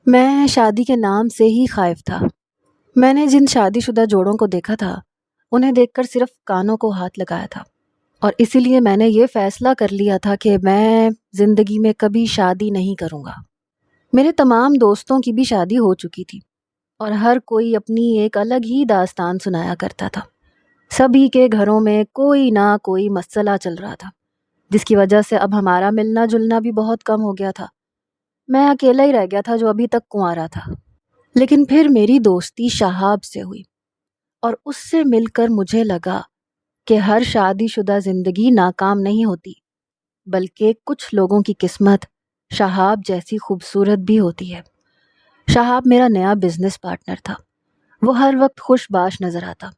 میں شادی کے نام سے ہی خائف تھا۔ میں نے جن شادی شدہ جوڑوں کو دیکھا تھا انہیں دیکھ کر صرف کانوں کو ہاتھ لگایا تھا، اور اسی لیے میں نے یہ فیصلہ کر لیا تھا کہ میں زندگی میں کبھی شادی نہیں کروں گا۔ میرے تمام دوستوں کی بھی شادی ہو چکی تھی اور ہر کوئی اپنی ایک الگ ہی داستان سنایا کرتا تھا۔ سبھی کے گھروں میں کوئی نہ کوئی مسئلہ چل رہا تھا، جس کی وجہ سے اب ہمارا ملنا جلنا بھی بہت کم ہو گیا تھا۔ میں اکیلا ہی رہ گیا تھا جو ابھی تک کنوارا تھا۔ لیکن پھر میری دوستی شہاب سے ہوئی، اور اس سے مل کر مجھے لگا کہ ہر شادی شدہ زندگی ناکام نہیں ہوتی، بلکہ کچھ لوگوں کی قسمت شہاب جیسی خوبصورت بھی ہوتی ہے۔ شہاب میرا نیا بزنس پارٹنر تھا۔ وہ ہر وقت خوش باش نظر آتا،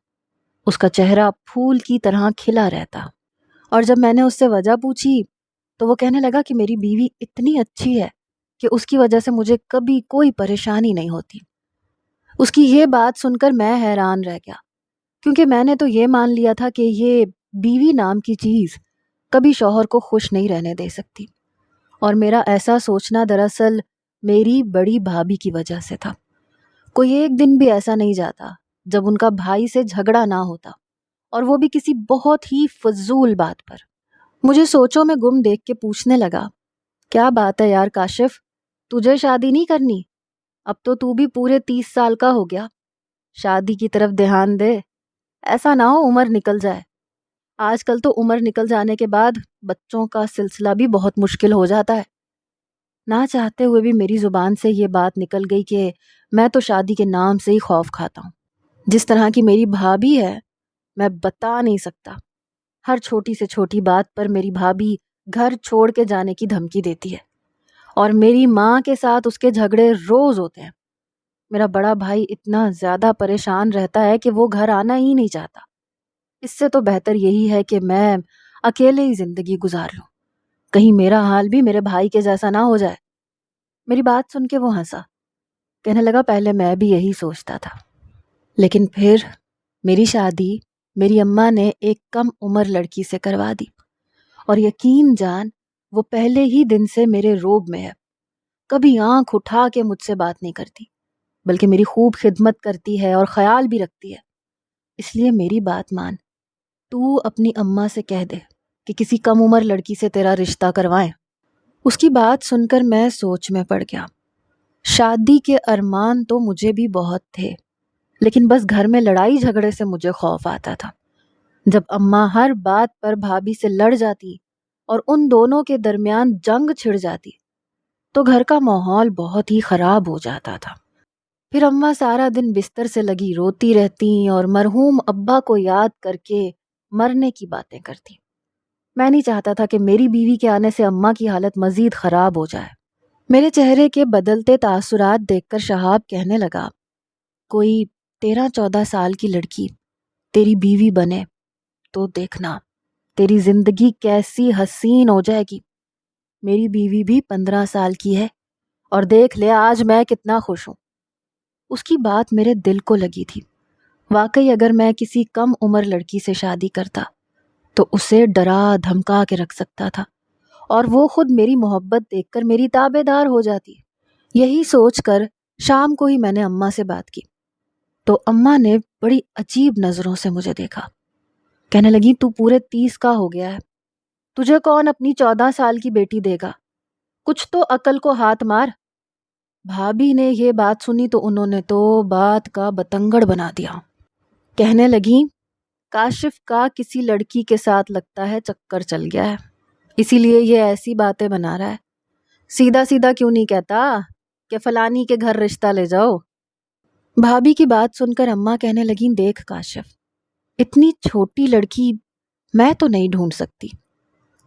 اس کا چہرہ پھول کی طرح کھلا رہتا، اور جب میں نے اس سے وجہ پوچھی تو وہ کہنے لگا کہ میری بیوی اتنی اچھی ہے کہ اس کی وجہ سے مجھے کبھی کوئی پریشانی نہیں ہوتی۔ اس کی یہ بات سن کر میں حیران رہ گیا، کیونکہ میں نے تو یہ مان لیا تھا کہ یہ بیوی نام کی چیز کبھی شوہر کو خوش نہیں رہنے دے سکتی، اور میرا ایسا سوچنا دراصل میری بڑی بھابھی کی وجہ سے تھا۔ کوئی ایک دن بھی ایسا نہیں جاتا جب ان کا بھائی سے جھگڑا نہ ہوتا، اور وہ بھی کسی بہت ہی فضول بات پر۔ مجھے سوچوں میں گم دیکھ کے پوچھنے لگا، کیا بات ہے یار کاشف، تجھے شادی نہیں کرنی؟ اب تو بھی پورے 30 سال کا ہو گیا، شادی کی طرف دھیان دے، ایسا نہ ہو عمر نکل جائے۔ آج کل تو عمر نکل جانے کے بعد بچوں کا سلسلہ بھی بہت مشکل ہو جاتا ہے۔ نہ چاہتے ہوئے بھی میری زبان سے یہ بات نکل گئی کہ میں تو شادی کے نام سے ہی خوف کھاتا ہوں۔ جس طرح کی میری بھابھی ہے میں بتا نہیں سکتا۔ ہر چھوٹی سے چھوٹی بات پر میری بھابھی گھر چھوڑ کے جانے کی دھمکی دیتی ہے، اور میری ماں کے ساتھ اس کے جھگڑے روز ہوتے ہیں۔ میرا بڑا بھائی اتنا زیادہ پریشان رہتا ہے کہ وہ گھر آنا ہی نہیں چاہتا۔ اس سے تو بہتر یہی ہے کہ میں اکیلے ہی زندگی گزار لوں، کہیں میرا حال بھی میرے بھائی کے جیسا نہ ہو جائے۔ میری بات سن کے وہ ہنسا، کہنے لگا پہلے میں بھی یہی سوچتا تھا، لیکن پھر میری شادی میری اماں نے ایک کم عمر لڑکی سے کروا دی، اور یقین جان وہ پہلے ہی دن سے میرے روب میں ہے۔ کبھی آنکھ اٹھا کے مجھ سے بات نہیں کرتی، بلکہ میری خوب خدمت کرتی ہے اور خیال بھی رکھتی ہے۔ اس لیے میری بات مان، تو اپنی اماں سے کہہ دے کہ کسی کم عمر لڑکی سے تیرا رشتہ کروائیں۔ اس کی بات سن کر میں سوچ میں پڑ گیا۔ شادی کے ارمان تو مجھے بھی بہت تھے، لیکن بس گھر میں لڑائی جھگڑے سے مجھے خوف آتا تھا۔ جب اماں ہر بات پر بھابھی سے لڑ جاتی اور ان دونوں کے درمیان جنگ چھڑ جاتی تو گھر کا ماحول بہت ہی خراب ہو جاتا تھا۔ پھر اماں سارا دن بستر سے لگی روتی رہتی اور مرحوم ابا کو یاد کر کے مرنے کی باتیں کرتی۔ میں نہیں چاہتا تھا کہ میری بیوی کے آنے سے اماں کی حالت مزید خراب ہو جائے۔ میرے چہرے کے بدلتے تاثرات دیکھ کر شہاب کہنے لگا، کوئی 13-14 سال کی لڑکی تیری بیوی بنے تو دیکھنا تیری زندگی کیسی حسین ہو جائے گی۔ میری بیوی بھی 15 سال کی ہے، اور دیکھ لے آج میں کتنا خوش ہوں۔ اس کی بات میرے دل کو لگی تھی۔ واقعی اگر میں کسی کم عمر لڑکی سے شادی کرتا تو اسے ڈرا دھمکا کے رکھ سکتا تھا، اور وہ خود میری محبت دیکھ کر میری تابع دار ہو جاتی۔ یہی سوچ کر شام کو ہی میں نے اماں سے بات کی، تو اماں نے بڑی عجیب نظروں سے مجھے دیکھا، کہنے لگی تو پورے 30 کا ہو گیا ہے، تجھے کون اپنی 14 سال کی بیٹی دے گا؟ کچھ تو عقل کو ہاتھ مار۔ بھابھی نے یہ بات سنی تو انہوں نے تو بات کا بتنگڑ بنا دیا۔ کہنے لگی، کاشف کا کسی لڑکی کے ساتھ لگتا ہے چکر چل گیا ہے، اسی لیے یہ ایسی باتیں بنا رہا ہے۔ سیدھا سیدھا کیوں نہیں کہتا کہ فلانی کے گھر رشتہ لے جاؤ؟ بھابھی کی بات سن کر اماں کہنے لگیں، دیکھ کاشف، اتنی چھوٹی لڑکی میں تو نہیں ڈھونڈ سکتی۔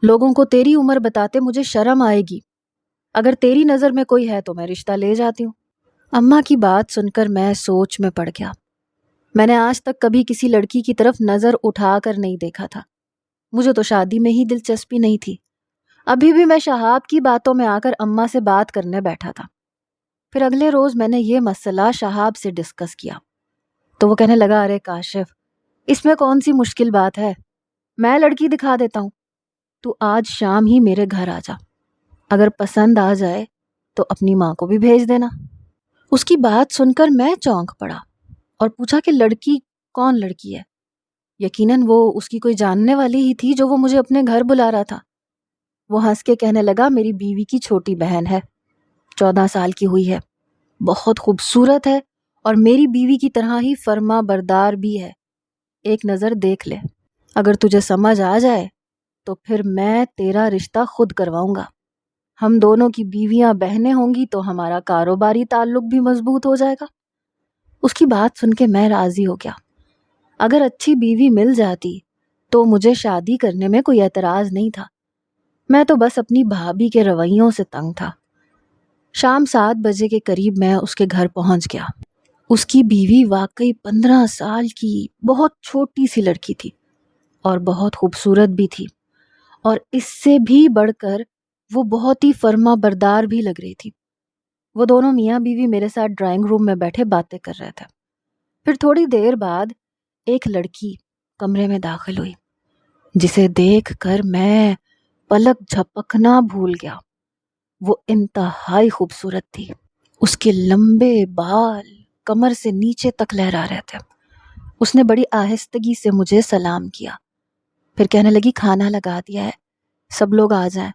لوگوں کو تیری عمر بتاتے مجھے شرم آئے گی۔ اگر تیری نظر میں کوئی ہے تو میں رشتہ لے جاتی ہوں۔ اماں کی بات سن کر میں سوچ میں پڑ گیا۔ میں نے آج تک کبھی کسی لڑکی کی طرف نظر اٹھا کر نہیں دیکھا تھا۔ مجھے تو شادی میں ہی دلچسپی نہیں تھی۔ ابھی بھی میں شہاب کی باتوں میں آ کر اماں سے بات کرنے بیٹھا تھا۔ پھر اگلے روز میں نے یہ مسئلہ شہاب سے ڈسکس کیا تو وہ کہنے لگا، ارے کاشف، اس میں کون سی مشکل بات ہے، میں لڑکی دکھا دیتا ہوں، تو آج شام ہی میرے گھر آ جا، اگر پسند آ جائے تو اپنی ماں کو بھی بھیج دینا۔ اس کی بات سن کر میں چونک پڑا اور پوچھا کہ لڑکی کون لڑکی ہے؟ یقیناً وہ اس کی کوئی جاننے والی ہی تھی جو وہ مجھے اپنے گھر بلا رہا تھا۔ وہ ہنس کے کہنے لگا میری بیوی کی چھوٹی بہن ہے، 14 سال کی ہوئی ہے، بہت خوبصورت ہے اور میری بیوی کی طرح ہی فرما بردار بھی ہے۔ ایک نظر دیکھ لے، اگر تجھے سمجھ آ جائے تو پھر میں تیرا رشتہ خود کرواؤں گا۔ ہم دونوں کی بیویاں بہنیں ہوں گی تو ہمارا کاروباری تعلق بھی مضبوط ہو جائے گا۔ اس کی بات سن کے میں راضی ہو گیا۔ اگر اچھی بیوی مل جاتی تو مجھے شادی کرنے میں کوئی اعتراض نہیں تھا، میں تو بس اپنی بھابھی کے رویوں سے تنگ تھا۔ شام 7 بجے کے قریب میں اس کے گھر پہنچ گیا۔ اس کی بیوی واقعی 15 سال کی بہت چھوٹی سی لڑکی تھی اور بہت خوبصورت بھی تھی، اور اس سے بھی بڑھ کر وہ بہت ہی فرما بردار بھی لگ رہی تھی۔ وہ دونوں میاں بیوی میرے ساتھ ڈرائنگ روم میں بیٹھے باتیں کر رہے تھے۔ پھر تھوڑی دیر بعد ایک لڑکی کمرے میں داخل ہوئی، جسے دیکھ کر میں پلک جھپکنا بھول گیا۔ وہ انتہائی خوبصورت تھی۔ اس کے لمبے بال کمر سے نیچے تک لہرا رہے تھے۔ اس نے بڑی آہستگی سے مجھے سلام کیا، پھر کہنے لگی کھانا لگا دیا ہے، سب لوگ آ جائیں۔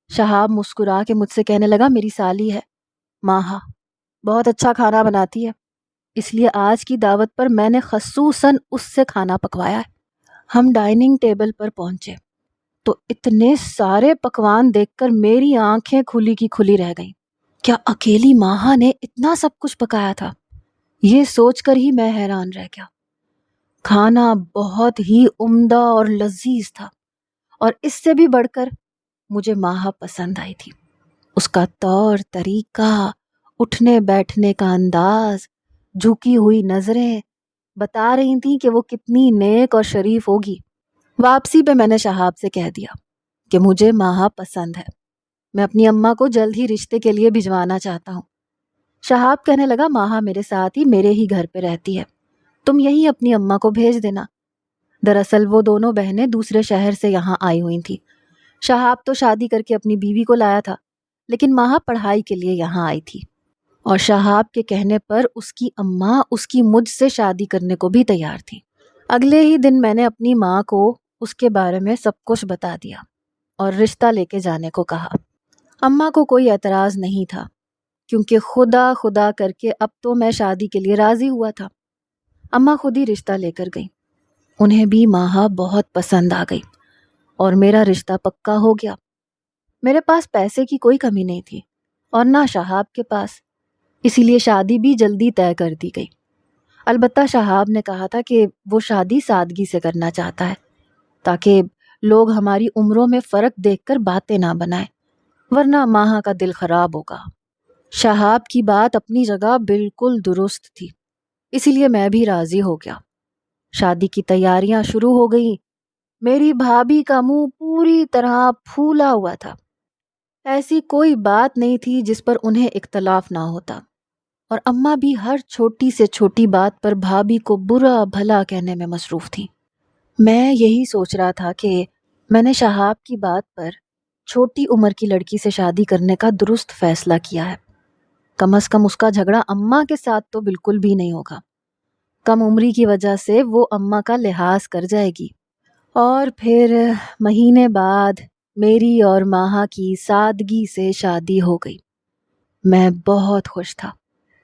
شہاب مسکرا کے مجھ سے کہنے لگا میری سالی ہے ماہا، بہت اچھا کھانا بناتی ہے، اس لیے آج کی دعوت پر میں نے خصوصاً اس سے کھانا پکوایا ہے۔ ہم ڈائننگ ٹیبل پر پہنچے تو اتنے سارے پکوان دیکھ کر میری آنکھیں کھلی کی کھلی رہ گئیں۔ کیا اکیلی ماہا نے اتنا سب کچھ پکایا تھا؟ یہ سوچ کر ہی میں حیران رہ گیا۔ کھانا بہت ہی عمدہ اور لذیذ تھا، اور اس سے بھی بڑھ کر مجھے ماہا پسند آئی تھی۔ اس کا طور طریقہ، اٹھنے بیٹھنے کا انداز، جھکی ہوئی نظریں بتا رہی تھیں کہ وہ کتنی نیک اور شریف ہوگی۔ واپسی پہ میں نے شہاب سے کہہ دیا کہ مجھے ماہا پسند ہے، میں اپنی اماں کو جلد ہی رشتے کے لیے بھجوانا چاہتا ہوں۔ شہاب کہنے لگا ماہا میرے ساتھ ہی میرے ہی گھر پہ رہتی ہے، تم یہی اپنی اماں کو بھیج دینا۔ دراصل وہ دونوں بہنیں دوسرے شہر سے یہاں آئی ہوئی تھیں۔ شہاب تو شادی کر کے اپنی بیوی کو لایا تھا، لیکن ماہا پڑھائی کے لیے یہاں آئی تھی، اور شہاب کے کہنے پر اس کی اماں اس کی مجھ سے شادی کرنے کو بھی تیار تھی۔ اگلے ہی دن میں نے اپنی ماں کو اس کے بارے میں سب کچھ بتا دیا اور رشتہ لے کے جانے کو کہا۔ اماں کو کوئی اعتراض نہیں تھا، کیونکہ خدا خدا کر کے اب تو میں شادی کے لیے راضی ہوا تھا۔ اماں خود ہی رشتہ لے کر گئی۔ انہیں بھی ماہا بہت پسند آ گئی اور میرا رشتہ پکا ہو گیا۔ میرے پاس پیسے کی کوئی کمی نہیں تھی اور نہ شہاب کے پاس، اسی لیے شادی بھی جلدی طے کر دی گئی۔ البتہ شہاب نے کہا تھا کہ وہ شادی سادگی سے کرنا چاہتا ہے، تاکہ لوگ ہماری عمروں میں فرق دیکھ کر باتیں نہ بنائیں، ورنہ ماہا کا دل خراب ہوگا۔ شہاب کی بات اپنی جگہ بالکل درست تھی، اسی لیے میں بھی راضی ہو گیا۔ شادی کی تیاریاں شروع ہو گئیں۔ میری بھابھی کا منہ پوری طرح پھولا ہوا تھا۔ ایسی کوئی بات نہیں تھی جس پر انہیں اختلاف نہ ہوتا، اور اماں بھی ہر چھوٹی سے چھوٹی بات پر بھابھی کو برا بھلا کہنے میں مصروف تھی۔ میں یہی سوچ رہا تھا کہ میں نے شہاب کی بات پر چھوٹی عمر کی لڑکی سے شادی کرنے کا درست فیصلہ کیا ہے۔ کم از کم اس کا جھگڑا اماں کے ساتھ تو بالکل بھی نہیں ہوگا۔ کم عمری کی وجہ سے وہ اماں کا لحاظ کر جائے گی۔ اور پھر مہینے بعد میری اور ماہا کی سادگی سے شادی ہو گئی۔ میں بہت خوش تھا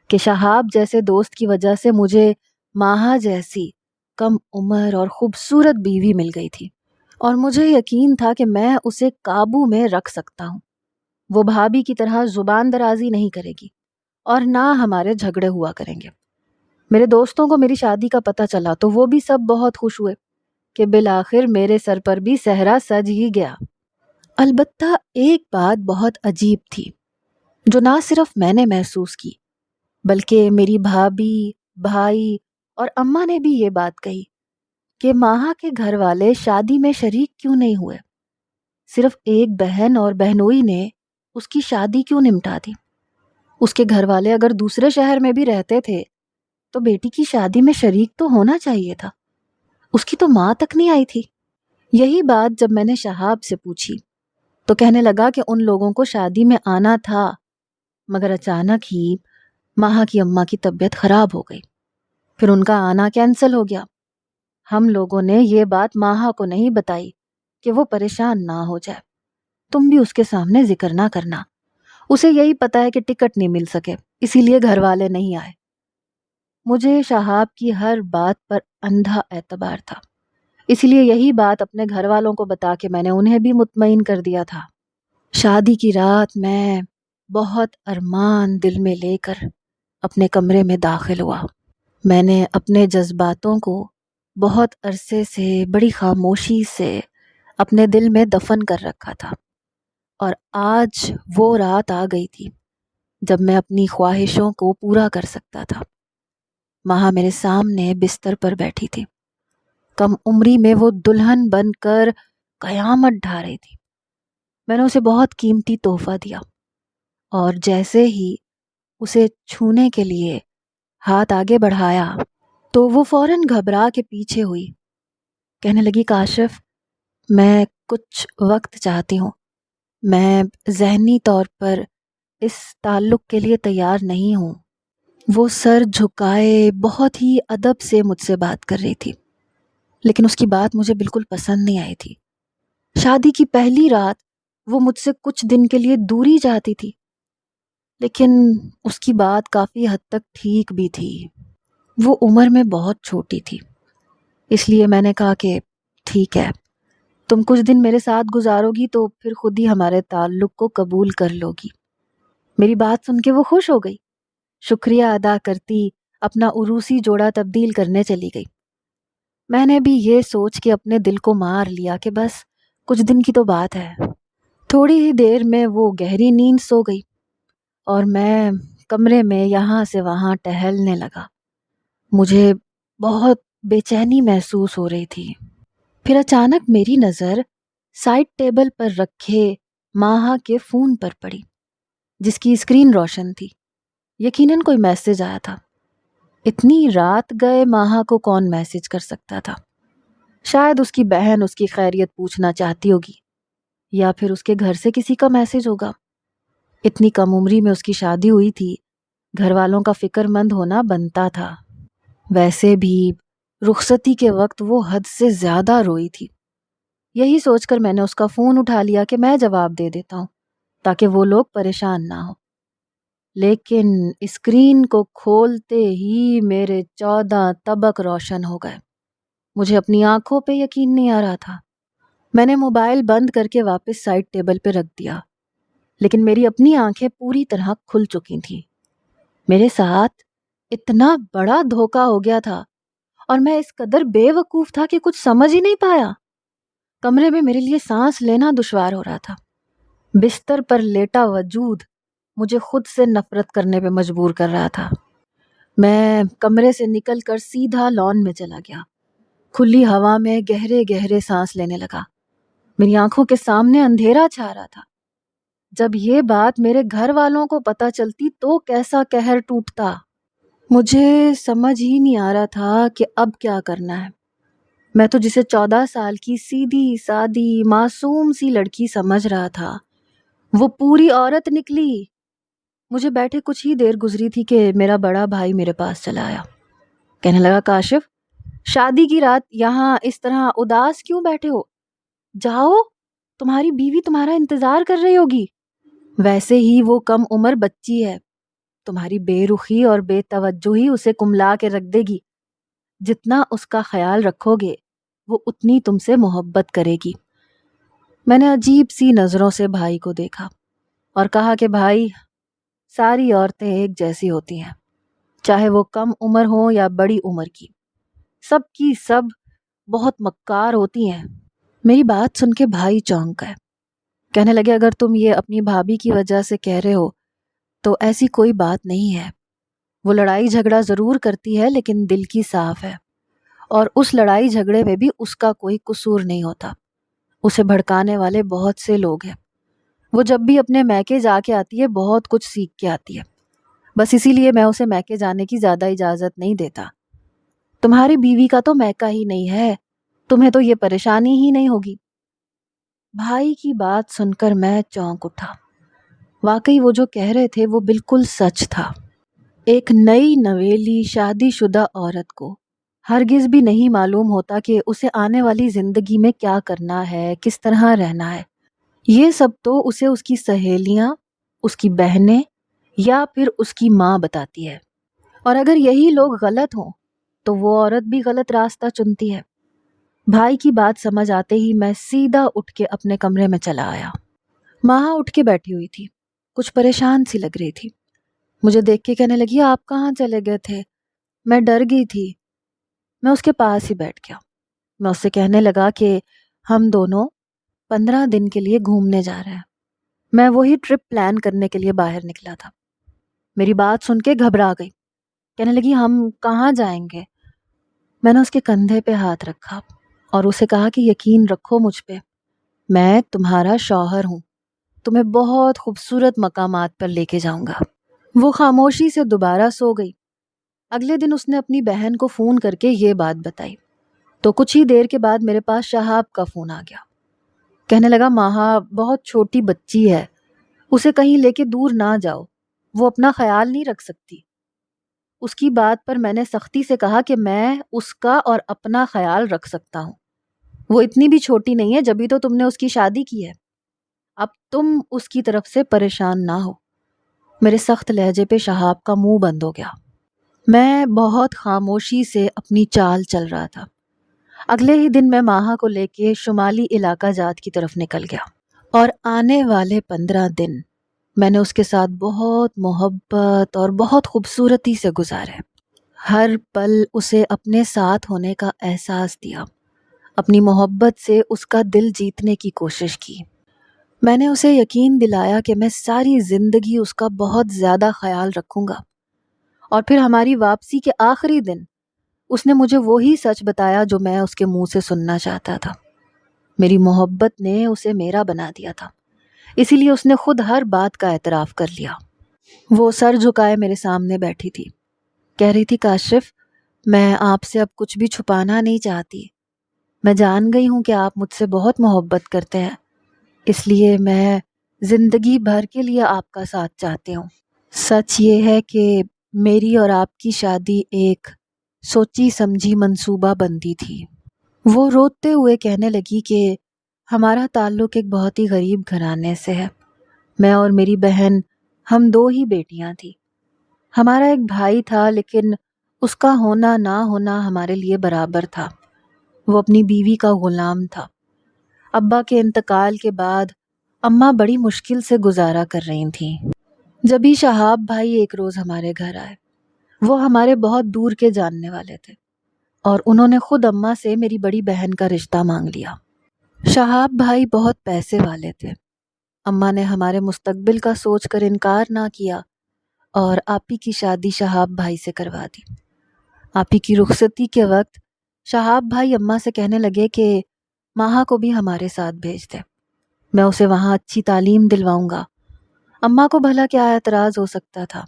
کہ شہاب جیسے دوست کی وجہ سے مجھے ماہا جیسی کم عمر اور خوبصورت بیوی مل گئی تھی، اور مجھے یقین تھا کہ میں اسے قابو میں رکھ سکتا ہوں۔ وہ بھابھی کی طرح زبان درازی نہیں کرے گی اور نہ ہمارے جھگڑے ہوا کریں گے۔ میرے دوستوں کو میری شادی کا پتہ چلا تو وہ بھی سب بہت خوش ہوئے کہ بالآخر میرے سر پر بھی صحرا سج ہی گیا۔ البتہ ایک بات بہت عجیب تھی جو نہ صرف میں نے محسوس کی بلکہ میری بھابھی، بھائی اور اماں نے بھی یہ بات کہی کہ ماہا کے گھر والے شادی میں شریک کیوں نہیں ہوئے۔ صرف ایک بہن اور بہنوئی نے اس کی شادی کیوں نمٹا دی؟ اس کے گھر والے اگر دوسرے شہر میں بھی رہتے تھے تو بیٹی کی شادی میں شریک تو ہونا چاہیے تھا۔ اس کی تو ماں تک نہیں آئی تھی۔ یہی بات جب میں نے شہاب سے پوچھی تو کہنے لگا کہ ان لوگوں کو شادی میں آنا تھا، مگر اچانک ہی ماہا کی اماں کی طبیعت خراب ہو گئی، پھر ان کا آنا کینسل ہو گیا۔ ہم لوگوں نے یہ بات ماہا کو نہیں بتائی کہ وہ پریشان نہ ہو جائے۔ تم بھی اس کے سامنے ذکر نہ کرنا، اسے یہی پتا ہے کہ ٹکٹ نہیں مل سکے، اسی لیے گھر والے نہیں آئے۔ مجھے شہاب کی ہر بات پر اندھا اعتبار تھا، اسی لیے یہی بات اپنے گھر والوں کو بتا کے میں نے انہیں بھی مطمئن کر دیا تھا۔ شادی کی رات میں بہت ارمان دل میں لے کر اپنے کمرے میں داخل ہوا۔ میں نے اپنے جذباتوں کو بہت عرصے سے بڑی خاموشی سے اپنے دل میں دفن کر رکھا تھا، اور آج وہ رات آ گئی تھی جب میں اپنی خواہشوں کو پورا کر سکتا تھا۔ ماہا میرے سامنے بستر پر بیٹھی تھی، کم عمری میں وہ دلہن بن کر قیامت ڈھا رہی تھی۔ میں نے اسے بہت قیمتی تحفہ دیا، اور جیسے ہی اسے چھونے کے لیے ہاتھ آگے بڑھایا تو وہ فوراً گھبرا کے پیچھے ہوئی، کہنے لگی کاشف میں کچھ وقت چاہتی ہوں، میں ذہنی طور پر اس تعلق کے لیے تیار نہیں ہوں۔ وہ سر جھکائے بہت ہی ادب سے مجھ سے بات کر رہی تھی، لیکن اس کی بات مجھے بالکل پسند نہیں آئی تھی۔ شادی کی پہلی رات وہ مجھ سے کچھ دن کے لیے دوری چاہتی تھی، لیکن اس کی بات کافی حد تک ٹھیک بھی تھی۔ وہ عمر میں بہت چھوٹی تھی، اس لیے میں نے کہا کہ ٹھیک ہے، تم کچھ دن میرے ساتھ گزارو گی تو پھر خود ہی ہمارے تعلق کو قبول کر لو گی۔ میری بات سن کے وہ خوش ہو گئی، شکریہ ادا کرتی اپنا عروسی جوڑا تبدیل کرنے چلی گئی۔ میں نے بھی یہ سوچ کے اپنے دل کو مار لیا کہ بس کچھ دن کی تو بات ہے۔ تھوڑی ہی دیر میں وہ گہری نیند سو گئی، اور میں کمرے میں یہاں سے وہاں ٹہلنے لگا۔ مجھے بہت بے چینی محسوس ہو رہی تھی۔ پھر اچانک میری نظر سائڈ ٹیبل پر رکھے ماہا کے فون پر پڑی، جس کی اسکرین روشن تھی۔ یقیناً کوئی میسج آیا تھا۔ اتنی رات گئے ماہا کو کون میسج کر سکتا تھا؟ شاید اس کی بہن اس کی خیریت پوچھنا چاہتی ہوگی، یا پھر اس کے گھر سے کسی کا میسج ہوگا۔ اتنی کم عمری میں اس کی شادی ہوئی تھی، گھر والوں کا فکر مند ہونا بنتا تھا۔ ویسے بھی رخصتی کے وقت وہ حد سے زیادہ روئی تھی۔ یہی سوچ کر میں نے اس کا فون اٹھا لیا کہ میں جواب دے دیتا ہوں تاکہ وہ لوگ پریشان نہ ہو۔ لیکن اسکرین کو کھولتے ہی میرے 14 طبق روشن ہو گئے۔ مجھے اپنی آنکھوں پہ یقین نہیں آ رہا تھا۔ میں نے موبائل بند کر کے واپس سائڈ ٹیبل پہ رکھ دیا، لیکن میری اپنی آنکھیں پوری طرح کھل چکی تھیں۔ میرے ساتھ اتنا بڑا دھوکہ ہو گیا تھا، اور میں اس قدر بے وقوف تھا کہ کچھ سمجھ ہی نہیں پایا۔ کمرے میں میرے لیے سانس لینا دشوار ہو رہا تھا۔ بستر پر لیٹا وجود مجھے خود سے نفرت کرنے پہ مجبور کر رہا تھا۔ میں کمرے سے نکل کر سیدھا لان میں چلا گیا، کھلی ہوا میں گہرے گہرے سانس لینے لگا۔ میری آنکھوں کے سامنے اندھیرا چھا رہا تھا۔ جب یہ بات میرے گھر والوں کو پتہ چلتی تو کیسا قہر ٹوٹتا۔ مجھے سمجھ ہی نہیں آ رہا تھا کہ اب کیا کرنا ہے۔ میں تو جسے 14 سال کی سیدھی سادی معصوم سی لڑکی سمجھ رہا تھا، وہ پوری عورت نکلی۔ مجھے بیٹھے کچھ ہی دیر گزری تھی کہ میرا بڑا بھائی میرے پاس چلا آیا، کہنے لگا کاشف شادی کی رات یہاں اس طرح اداس کیوں بیٹھے ہو؟ جاؤ، تمہاری بیوی تمہارا انتظار کر رہی ہوگی۔ ویسے ہی وہ کم عمر بچی ہے، تمہاری بے رخی اور بے توجہی اسے کملا کے رکھ دے گی۔ جتنا اس کا خیال رکھو گے وہ اتنی تم سے محبت کرے گی۔ میں نے عجیب سی نظروں سے بھائی کو دیکھا اور کہا کہ بھائی، ساری عورتیں ایک جیسی ہوتی ہیں، چاہے وہ کم عمر ہوں یا بڑی عمر کی، سب کی سب بہت مکار ہوتی ہیں۔ میری بات سن کے بھائی چونک گئے، کہنے لگے اگر تم یہ اپنی بھابھی کی وجہ سے کہہ رہے ہو تو ایسی کوئی بات نہیں ہے۔ وہ لڑائی جھگڑا ضرور کرتی ہے لیکن دل کی صاف ہے، اور اس لڑائی جھگڑے میں بھی اس کا کوئی قصور نہیں ہوتا۔ اسے بھڑکانے والے بہت سے لوگ ہیں۔ وہ جب بھی اپنے میکے جا کے آتی ہے بہت کچھ سیکھ کے آتی ہے، بس اسی لیے میں اسے میکے جانے کی زیادہ اجازت نہیں دیتا۔ تمہاری بیوی کا تو میکا ہی نہیں ہے، تمہیں تو یہ پریشانی ہی نہیں ہوگی۔ بھائی کی بات سن کر میں چونک اٹھا۔ واقعی وہ جو کہہ رہے تھے وہ بالکل سچ تھا۔ ایک نئی نویلی شادی شدہ عورت کو ہرگز بھی نہیں معلوم ہوتا کہ اسے آنے والی زندگی میں کیا کرنا ہے، کس طرح رہنا ہے۔ یہ سب تو اسے اس کی سہیلیاں، اس کی بہنیں یا پھر اس کی ماں بتاتی ہے، اور اگر یہی لوگ غلط ہوں تو وہ عورت بھی غلط راستہ چنتی ہے۔ بھائی کی بات سمجھ آتے ہی میں سیدھا اٹھ کے اپنے کمرے میں چلا آیا۔ ماہا اٹھ کے بیٹھی ہوئی تھی، کچھ پریشان سی لگ رہی تھی۔ مجھے دیکھ کے کہنے لگی، آپ کہاں چلے گئے تھے؟ میں ڈر گئی تھی۔ میں اس کے پاس ہی بیٹھ گیا۔ میں اس سے کہنے لگا کہ ہم دونوں 15 دن کے لیے گھومنے جا رہے ہیں۔ میں وہی ٹرپ پلان کرنے کے لیے باہر نکلا تھا۔ میری بات سن کے گھبرا گئی، کہنے لگی، ہم کہاں جائیں گے؟ میں نے اس کے کندھے پہ ہاتھ رکھا اور اسے کہا کہ یقین رکھو مجھ پہ، میں تمہارا شوہر ہوں، تمہیں بہت خوبصورت مقامات پر لے کے جاؤں گا۔ وہ خاموشی سے دوبارہ سو گئی۔ اگلے دن اس نے اپنی بہن کو فون کر کے یہ بات بتائی تو کچھ ہی دیر کے بعد میرے پاس شہاب کا فون آ گیا۔ کہنے لگا، ماہا بہت چھوٹی بچی ہے، اسے کہیں لے کے دور نہ جاؤ، وہ اپنا خیال نہیں رکھ سکتی۔ اس کی بات پر میں نے سختی سے کہا کہ میں اس کا اور اپنا خیال رکھ سکتا ہوں، وہ اتنی بھی چھوٹی نہیں ہے، جبھی تو تم نے اس کی شادی کی ہے، اب تم اس کی طرف سے پریشان نہ ہو۔ میرے سخت لہجے پہ شہاب کا منہ بند ہو گیا۔ میں بہت خاموشی سے اپنی چال چل رہا تھا۔ اگلے ہی دن میں ماہا کو لے کے شمالی علاقہ جات کی طرف نکل گیا، اور آنے والے 15 دن میں نے اس کے ساتھ بہت محبت اور بہت خوبصورتی سے گزارے۔ ہر پل اسے اپنے ساتھ ہونے کا احساس دیا، اپنی محبت سے اس کا دل جیتنے کی کوشش کی۔ میں نے اسے یقین دلایا کہ میں ساری زندگی اس کا بہت زیادہ خیال رکھوں گا، اور پھر ہماری واپسی کے آخری دن اس نے مجھے وہی سچ بتایا جو میں اس کے منہ سے سننا چاہتا تھا۔ میری محبت نے اسے میرا بنا دیا تھا، اسی لیے اس نے خود ہر بات کا اعتراف کر لیا۔ وہ سر جھکائے میرے سامنے بیٹھی تھی، کہہ رہی تھی، کاشف، میں آپ سے اب کچھ بھی چھپانا نہیں چاہتی، میں جان گئی ہوں کہ آپ مجھ سے بہت محبت کرتے ہیں، اس لیے میں زندگی بھر کے لیے آپ کا ساتھ چاہتی ہوں۔ سچ یہ ہے کہ میری اور آپ کی شادی ایک سوچی سمجھی منصوبہ بندی تھی۔ وہ روتے ہوئے کہنے لگی کہ ہمارا تعلق ایک بہت ہی غریب گھرانے سے ہے، میں اور میری بہن، ہم 2 ہی بیٹیاں تھیں۔ ہمارا ایک بھائی تھا، لیکن اس کا ہونا نہ ہونا ہمارے لیے برابر تھا، وہ اپنی بیوی کا غلام تھا۔ ابا کے انتقال کے بعد اماں بڑی مشکل سے گزارا کر رہی تھیں۔ جبھی شہاب بھائی ایک روز ہمارے گھر آئے۔ وہ ہمارے بہت دور کے جاننے والے تھے، اور انہوں نے خود اماں سے میری بڑی بہن کا رشتہ مانگ لیا۔ شہاب بھائی بہت پیسے والے تھے۔ اماں نے ہمارے مستقبل کا سوچ کر انکار نہ کیا اور آپی کی شادی شہاب بھائی سے کروا دی۔ آپی کی رخصتی کے وقت شہاب بھائی اماں سے کہنے لگے کہ ماہا کو بھی ہمارے ساتھ بھیج دے، میں اسے وہاں اچھی تعلیم دلواؤں گا۔ اماں کو بھلا کیا اعتراض ہو سکتا تھا؟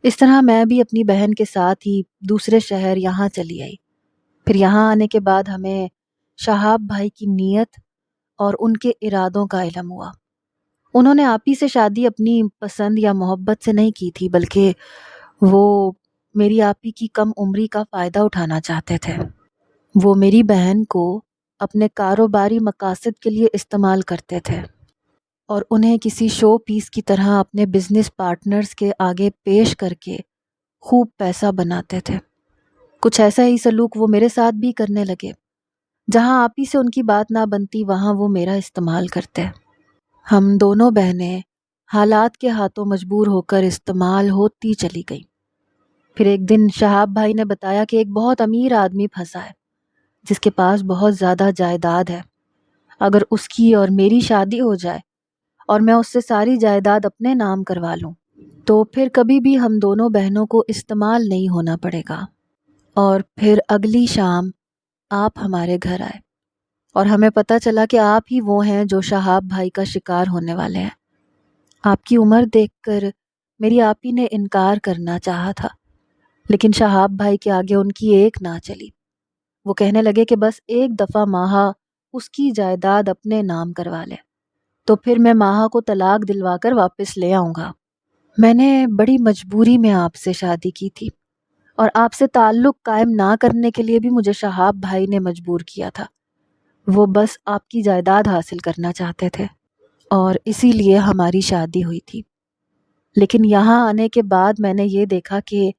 اس طرح میں بھی اپنی بہن کے ساتھ ہی دوسرے شہر یہاں چلی آئی۔ پھر یہاں آنے کے بعد ہمیں شہاب بھائی کی نیت اور ان کے ارادوں کا علم ہوا۔ انہوں نے آپی سے شادی اپنی پسند یا محبت سے نہیں کی تھی، بلکہ وہ میری آپی کی کم عمری کا فائدہ اٹھانا چاہتے تھے۔ وہ میری بہن کو اپنے کاروباری مقاصد کے لیے استعمال کرتے تھے اور انہیں کسی شو پیس کی طرح اپنے بزنس پارٹنرز کے آگے پیش کر کے خوب پیسہ بناتے تھے۔ کچھ ایسا ہی سلوک وہ میرے ساتھ بھی کرنے لگے۔ جہاں آپی سے ان کی بات نہ بنتی، وہاں وہ میرا استعمال کرتے۔ ہم دونوں بہنیں حالات کے ہاتھوں مجبور ہو کر استعمال ہوتی چلی گئیں۔ پھر ایک دن شہاب بھائی نے بتایا کہ ایک بہت امیر آدمی پھنسا ہے، جس کے پاس بہت زیادہ جائیداد ہے۔ اگر اس کی اور میری شادی ہو جائے اور میں اس سے ساری جائیداد اپنے نام کروا لوں، تو پھر کبھی بھی ہم دونوں بہنوں کو استعمال نہیں ہونا پڑے گا۔ اور پھر اگلی شام آپ ہمارے گھر آئے، اور ہمیں پتہ چلا کہ آپ ہی وہ ہیں جو شہاب بھائی کا شکار ہونے والے ہیں۔ آپ کی عمر دیکھ کر میری آپی نے انکار کرنا چاہا تھا، لیکن شہاب بھائی کے آگے ان کی ایک نہ چلی۔ وہ کہنے لگے کہ بس ایک دفعہ ماہا اس کی جائیداد اپنے نام کروا لے، تو پھر میں ماہا کو طلاق دلوا کر واپس لے آؤں گا۔ میں نے بڑی مجبوری میں آپ سے شادی کی تھی، اور آپ سے تعلق قائم نہ کرنے کے لیے بھی مجھے شہاب بھائی نے مجبور کیا تھا۔ وہ بس آپ کی جائیداد حاصل کرنا چاہتے تھے، اور اسی لیے ہماری شادی ہوئی تھی۔ لیکن یہاں آنے کے بعد میں نے یہ دیکھا کہ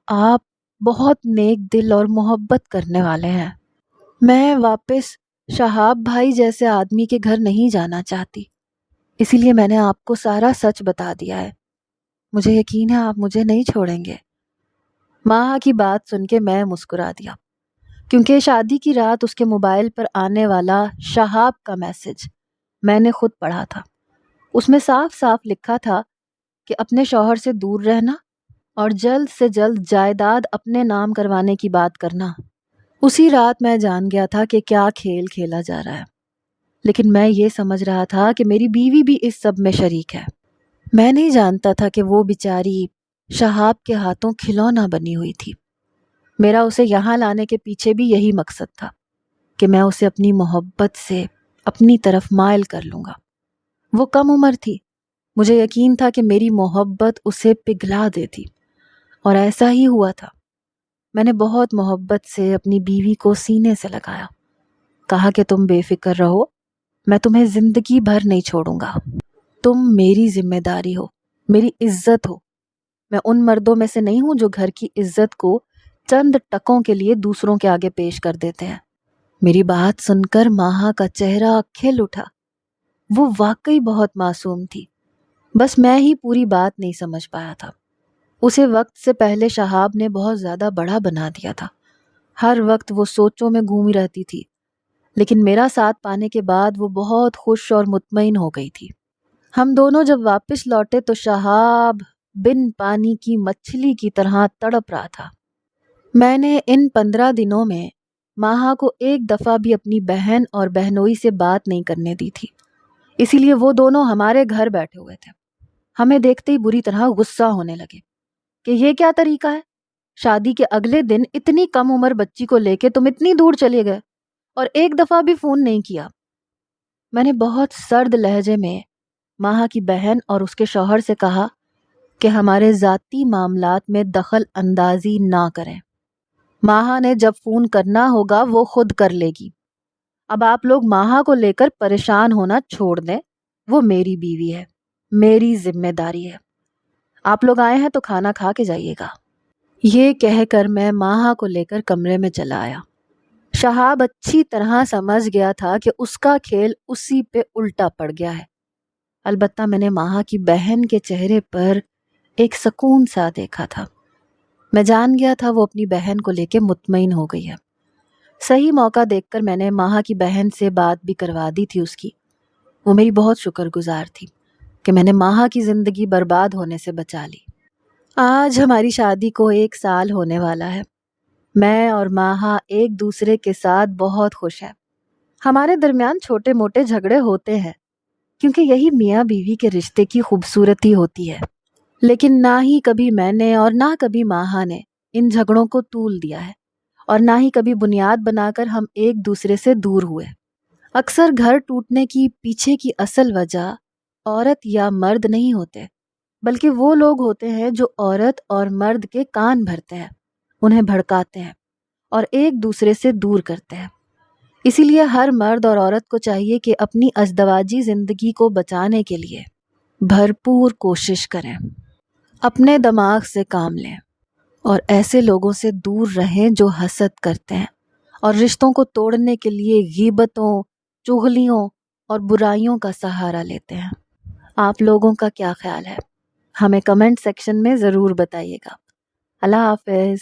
آپ بہت نیک دل اور محبت کرنے والے ہیں۔ میں واپس شہاب بھائی جیسے آدمی کے گھر نہیں جانا چاہتی، اسی لیے میں نے آپ کو سارا سچ بتا دیا ہے۔ مجھے یقین ہے آپ مجھے نہیں چھوڑیں گے۔ ماہا کی بات سن کے میں مسکرا دیا، کیونکہ شادی کی رات اس کے موبائل پر آنے والا شہاب کا میسج میں نے خود پڑھا تھا۔ اس میں صاف صاف لکھا تھا کہ اپنے شوہر سے دور رہنا اور جلد سے جلد جائیداد اپنے نام کروانے کی بات کرنا۔ اسی رات میں جان گیا تھا کہ کیا کھیل کھیلا جا رہا ہے، لیکن میں یہ سمجھ رہا تھا کہ میری بیوی بھی اس سب میں شریک ہے۔ میں نہیں جانتا تھا کہ وہ بیچاری شہاب کے ہاتھوں کھلونا بنی ہوئی تھی۔ میرا اسے یہاں لانے کے پیچھے بھی یہی مقصد تھا کہ میں اسے اپنی محبت سے اپنی طرف مائل کر لوں گا۔ وہ کم عمر تھی، مجھے یقین تھا کہ میری محبت اسے پگھلا دیتی، اور ایسا ہی ہوا تھا۔ میں نے بہت محبت سے اپنی بیوی کو سینے سے لگایا، کہا کہ تم بے فکر رہو، میں تمہیں زندگی بھر نہیں چھوڑوں گا۔ تم میری ذمہ داری ہو، میری عزت ہو۔ میں ان مردوں میں سے نہیں ہوں جو گھر کی عزت کو چند ٹکوں کے لیے دوسروں کے آگے پیش کر دیتے ہیں۔ میری بات سن کر ماہا کا چہرہ کھل اٹھا۔ وہ واقعی بہت معصوم تھی، بس میں ہی پوری بات نہیں سمجھ پایا تھا۔ اسے وقت سے پہلے شہاب نے بہت زیادہ بڑا بنا دیا تھا۔ ہر وقت وہ سوچوں میں گھومی رہتی تھی، لیکن میرا ساتھ پانے کے بعد وہ بہت خوش اور مطمئن ہو گئی تھی۔ ہم دونوں جب واپس لوٹے تو شہاب بن پانی کی مچھلی کی طرح تڑپ رہا تھا۔ میں نے ان 15 دنوں میں ماہا کو ایک دفعہ بھی اپنی بہن اور بہنوئی سے بات نہیں کرنے دی تھی، اسی لیے وہ دونوں ہمارے گھر بیٹھے ہوئے تھے۔ ہمیں دیکھتے ہی بری طرح غصہ ہونے لگے کہ یہ کیا طریقہ ہے؟ شادی کے اگلے دن اتنی کم عمر بچی کو لے کے تم اتنی دور چلے گئے اور ایک دفعہ بھی فون نہیں کیا۔ میں نے بہت سرد لہجے میں ماہا کی بہن اور اس کے شوہر سے کہا کہ ہمارے ذاتی معاملات میں دخل اندازی نہ کریں۔ ماہا نے جب فون کرنا ہوگا وہ خود کر لے گی۔ اب آپ لوگ ماہا کو لے کر پریشان ہونا چھوڑ دیں، وہ میری بیوی ہے، میری ذمہ داری ہے۔ آپ لوگ آئے ہیں تو کھانا کھا کے جائیے گا۔ یہ کہہ کر میں ماہا کو لے کر کمرے میں چلا آیا۔ شہاب اچھی طرح سمجھ گیا تھا کہ اس کا کھیل اسی پہ الٹا پڑ گیا ہے۔ البتہ میں نے ماہا کی بہن کے چہرے پر ایک سکون سا دیکھا تھا۔ میں جان گیا تھا وہ اپنی بہن کو لے کے مطمئن ہو گئی ہے۔ صحیح موقع دیکھ کر میں نے ماہا کی بہن سے بات بھی کروا دی تھی اس کی۔ وہ میری بہت شکر گزار تھی کہ میں نے ماہا کی زندگی برباد ہونے سے بچا لی۔ آج ہماری شادی کو 1 سال ہونے والا ہے۔ میں اور ماہا ایک دوسرے کے ساتھ بہت خوش ہیں۔ ہمارے درمیان چھوٹے موٹے جھگڑے ہوتے ہیں، کیونکہ یہی میاں بیوی کے رشتے کی خوبصورتی ہوتی ہے، لیکن نہ ہی کبھی میں نے اور نہ کبھی ماہا نے ان جھگڑوں کو طول دیا ہے، اور نہ ہی کبھی بنیاد بنا کر ہم ایک دوسرے سے دور ہوئے۔ اکثر گھر ٹوٹنے کی پیچھے کی اصل وجہ عورت یا مرد نہیں ہوتے، بلکہ وہ لوگ ہوتے ہیں جو عورت اور مرد کے کان بھرتے ہیں، انہیں بھڑکاتے ہیں اور ایک دوسرے سے دور کرتے ہیں۔ اسی لیے ہر مرد اور عورت کو چاہیے کہ اپنی ازدواجی زندگی کو بچانے کے لیے بھرپور کوشش کریں، اپنے دماغ سے کام لیں اور ایسے لوگوں سے دور رہیں جو حسد کرتے ہیں اور رشتوں کو توڑنے کے لیے غیبتوں، چغلیوں اور برائیوں کا سہارا لیتے ہیں۔ آپ لوگوں کا کیا خیال ہے؟ ہمیں کمنٹ سیکشن میں ضرور بتائیے گا۔ اللہ حافظ۔